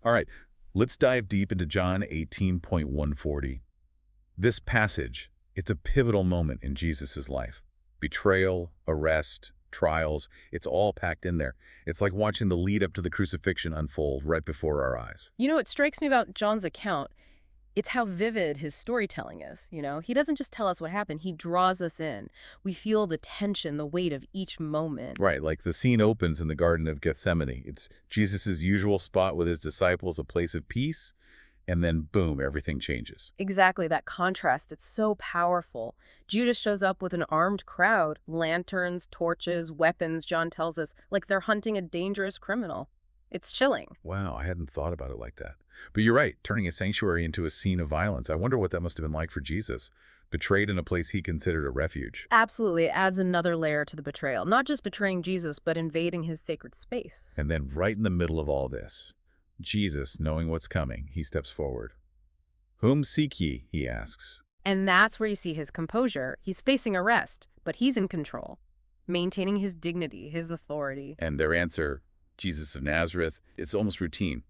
All right, let's dive deep into John 18:140. This passage, it's a pivotal moment in Jesus' life. Betrayal, arrest, trials, it's all packed in there. It's like watching the lead up to the crucifixion unfold right before our eyes. You know, what strikes me about John's account, it's how vivid his storytelling is, He doesn't just tell us what happened, he draws us in. We feel the tension, the weight of each moment. Right, like the scene opens in the Garden of Gethsemane. It's Jesus' usual spot with his disciples, a place of peace, and then boom, everything changes. Exactly, that contrast, it's so powerful. Judas shows up with an armed crowd, lanterns, torches, weapons, John tells us, like they're hunting a dangerous criminal. It's chilling. Wow, I hadn't thought about it like that. But you're right, turning a sanctuary into a scene of violence. I wonder what that must have been like for Jesus, betrayed in a place he considered a refuge. Absolutely, it adds another layer to the betrayal. Not just betraying Jesus, but invading his sacred space. And then right in the middle of all this, Jesus, knowing what's coming, he steps forward. Whom seek ye? He asks. And that's where you see his composure. He's facing arrest, but he's in control, maintaining his dignity, his authority. And their answer, Jesus of Nazareth, it's almost routine.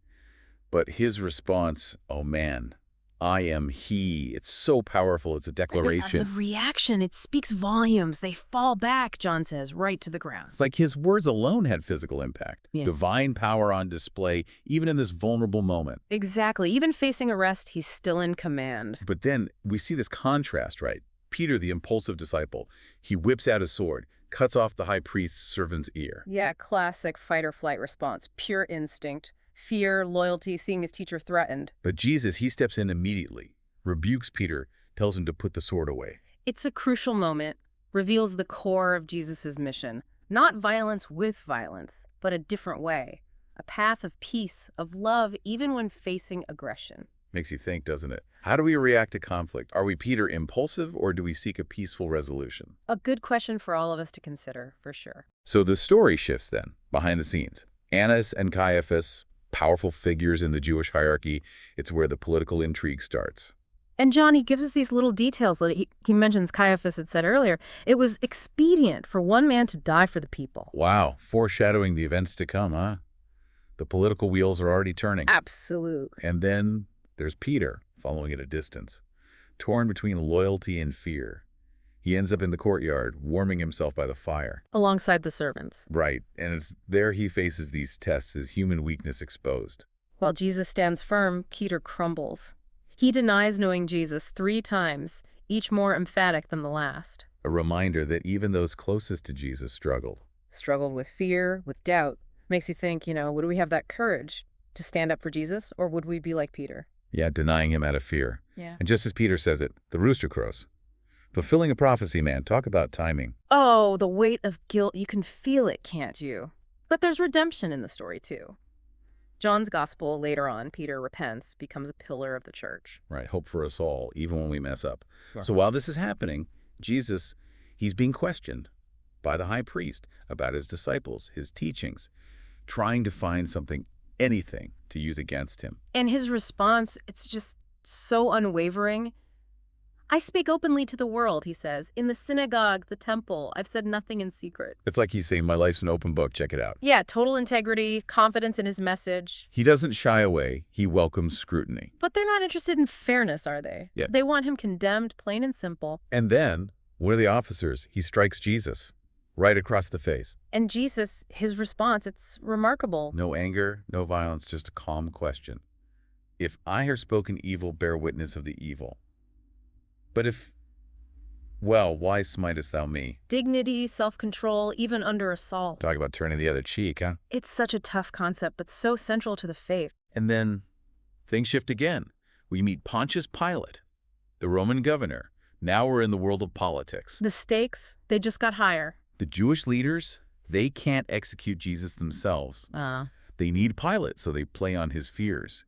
But his response, oh man, I am he. It's so powerful. It's a The declaration. reaction, it speaks volumes. They fall back, John says, right to the ground. It's like his words alone had physical impact. Yeah. Divine power on display, even in this vulnerable moment. Exactly. Even facing arrest, he's still in command. But then we see this contrast, right? Peter, the impulsive disciple, he whips out his sword, cuts off the high priest's servant's ear. Yeah, classic fight or flight response. Pure instinct. Fear, loyalty, seeing his teacher threatened. But Jesus, he steps in immediately, rebukes Peter, tells him to put the sword away. It's a crucial moment, reveals the core of Jesus' mission. Not violence with violence, but a different way. A path of peace, of love, even when facing aggression. Makes you think, doesn't it? How do we react to conflict? Are we Peter impulsive, or do we seek a peaceful resolution? A good question for all of us to consider, for sure. So the story shifts then, behind the scenes. Annas and Caiaphas, powerful figures in the Jewish hierarchy. It's where the political intrigue starts. And John, he gives us these little details. He mentions Caiaphas had said earlier. It was expedient for one man to die for the people. Wow, foreshadowing the events to come, huh? The political wheels are already turning. Absolutely. And then there's Peter, following at a distance, torn between loyalty and fear. He ends up in the courtyard, warming himself by the fire. Alongside the servants. Right, and it's there he faces these tests, his human weakness exposed. While Jesus stands firm, Peter crumbles. He denies knowing Jesus 3 times, each more emphatic than the last. A reminder that even those closest to Jesus struggled. Struggled with fear, with doubt. Makes you think, would we have that courage to stand up for Jesus, or would we be like Peter? Yeah, denying him out of fear. Yeah. And just as Peter says it, the rooster crows. Fulfilling a prophecy, man. Talk about timing. Oh, the weight of guilt. You can feel it, can't you? But there's redemption in the story, too. John's gospel, later on, Peter repents, becomes a pillar of the church. Right, hope for us all, even when we mess up. Sure. So while this is happening, Jesus, he's being questioned by the high priest about his disciples, his teachings, trying to find something, anything, to use against him. And his response, it's just so unwavering. I speak openly to the world, he says. In the synagogue, the temple, I've said nothing in secret. It's like he's saying, my life's an open book, check it out. Yeah, total integrity, confidence in his message. He doesn't shy away, he welcomes scrutiny. But they're not interested in fairness, are they? Yeah. They want him condemned, plain and simple. And then, one of the officers, he strikes Jesus, right across the face. And Jesus, his response, it's remarkable. No anger, no violence, just a calm question. If I have spoken evil, bear witness of the evil. But if, well, why smitest thou me? Dignity, self-control, even under assault. Talk about turning the other cheek, huh? It's such a tough concept, but so central to the faith. And then things shift again. We meet Pontius Pilate, the Roman governor. Now we're in the world of politics. The stakes, they just got higher. The Jewish leaders, they can't execute Jesus themselves. They need Pilate, so they play on his fears.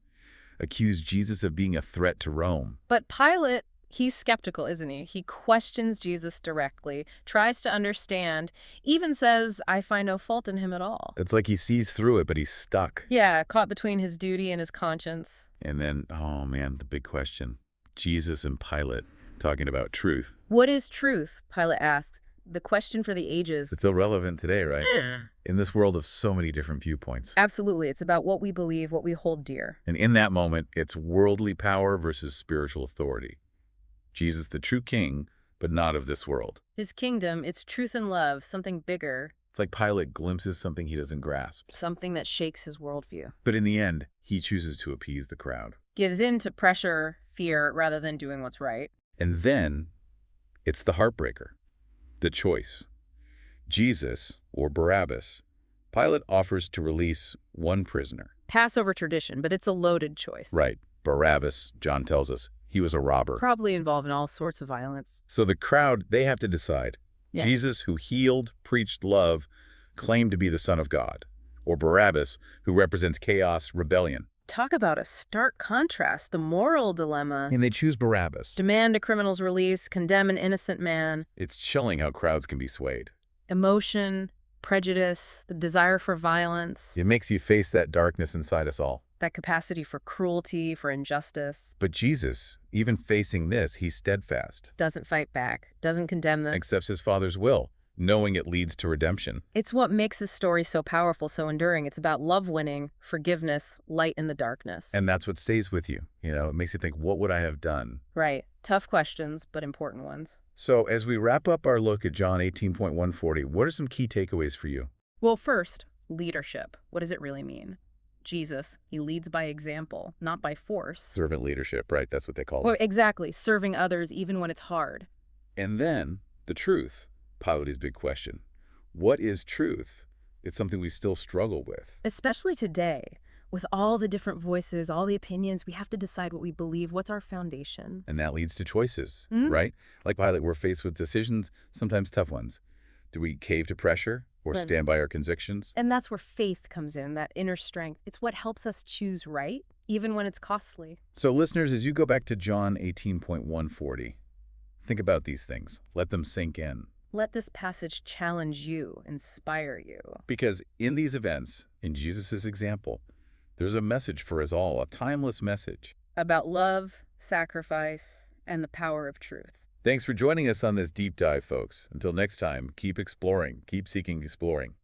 Accuse Jesus of being a threat to Rome. But Pilate, he's skeptical, isn't he? He questions Jesus directly, tries to understand, even says, I find no fault in him at all. It's like he sees through it, but he's stuck. Yeah, caught between his duty and his conscience. And then, oh man, the big question. Jesus and Pilate talking about truth. What is truth? Pilate asks. The question for the ages. It's still relevant today, right? In this world of so many different viewpoints. Absolutely. It's about what we believe, what we hold dear. And in that moment, it's worldly power versus spiritual authority. Jesus, the true king, but not of this world. His kingdom, it's truth and love, something bigger, It's like Pilate glimpses something he doesn't grasp. something that shakes his worldview. But in the end, he chooses to appease the crowd. Gives in to pressure, fear, rather than doing what's right. And then, it's the heartbreaker. The choice. Jesus or Barabbas. Pilate offers to release one prisoner. Passover tradition, but it's a loaded choice. Right. Barabbas, John tells us, he was a robber. Probably involved in all sorts of violence. So the crowd, they have to decide. Yes. Jesus, who healed, preached love, claimed to be the Son of God. Or Barabbas, who represents chaos, rebellion. Talk about a stark contrast, the moral dilemma. And they choose Barabbas. Demand a criminal's release, condemn an innocent man. It's chilling how crowds can be swayed. Emotion, prejudice, the desire for violence, It makes you face that darkness inside us all. that capacity for cruelty, for injustice. But Jesus, even facing this, he's steadfast. Doesn't fight back, doesn't condemn them. Accepts his Father's will, knowing it leads to redemption. It's what makes this story so powerful, so enduring. It's about love winning, forgiveness, light in the darkness. And that's what stays with you. It makes you think, what would I have done? Right. Tough questions, but important ones. So as we wrap up our look at John 18.140, what are some key takeaways for you? Well, first, leadership. What does it really mean? Jesus, he leads by example, not by force. Servant leadership, right? That's what they call Well, it. exactly. Serving others even when it's hard. And then the truth, Pilate's big question. What is truth? It's something we still struggle with. Especially today, with all the different voices, all the opinions, we have to decide what we believe. What's our foundation? And that leads to choices, Mhm. right? Like Pilate, we're faced with decisions, sometimes tough ones. Do we cave to pressure or Right. stand by our convictions? And that's where faith comes in, that inner strength. It's what helps us choose right, even when it's costly. So listeners, as you go back to John 18.140, think about these things. Let them sink in. Let this passage challenge you, inspire you. Because in these events, in Jesus' example, there's a message for us all, a timeless message. About love, sacrifice, and the power of truth. Thanks for joining us on this deep dive, folks. Until next time, keep exploring, keep seeking exploring.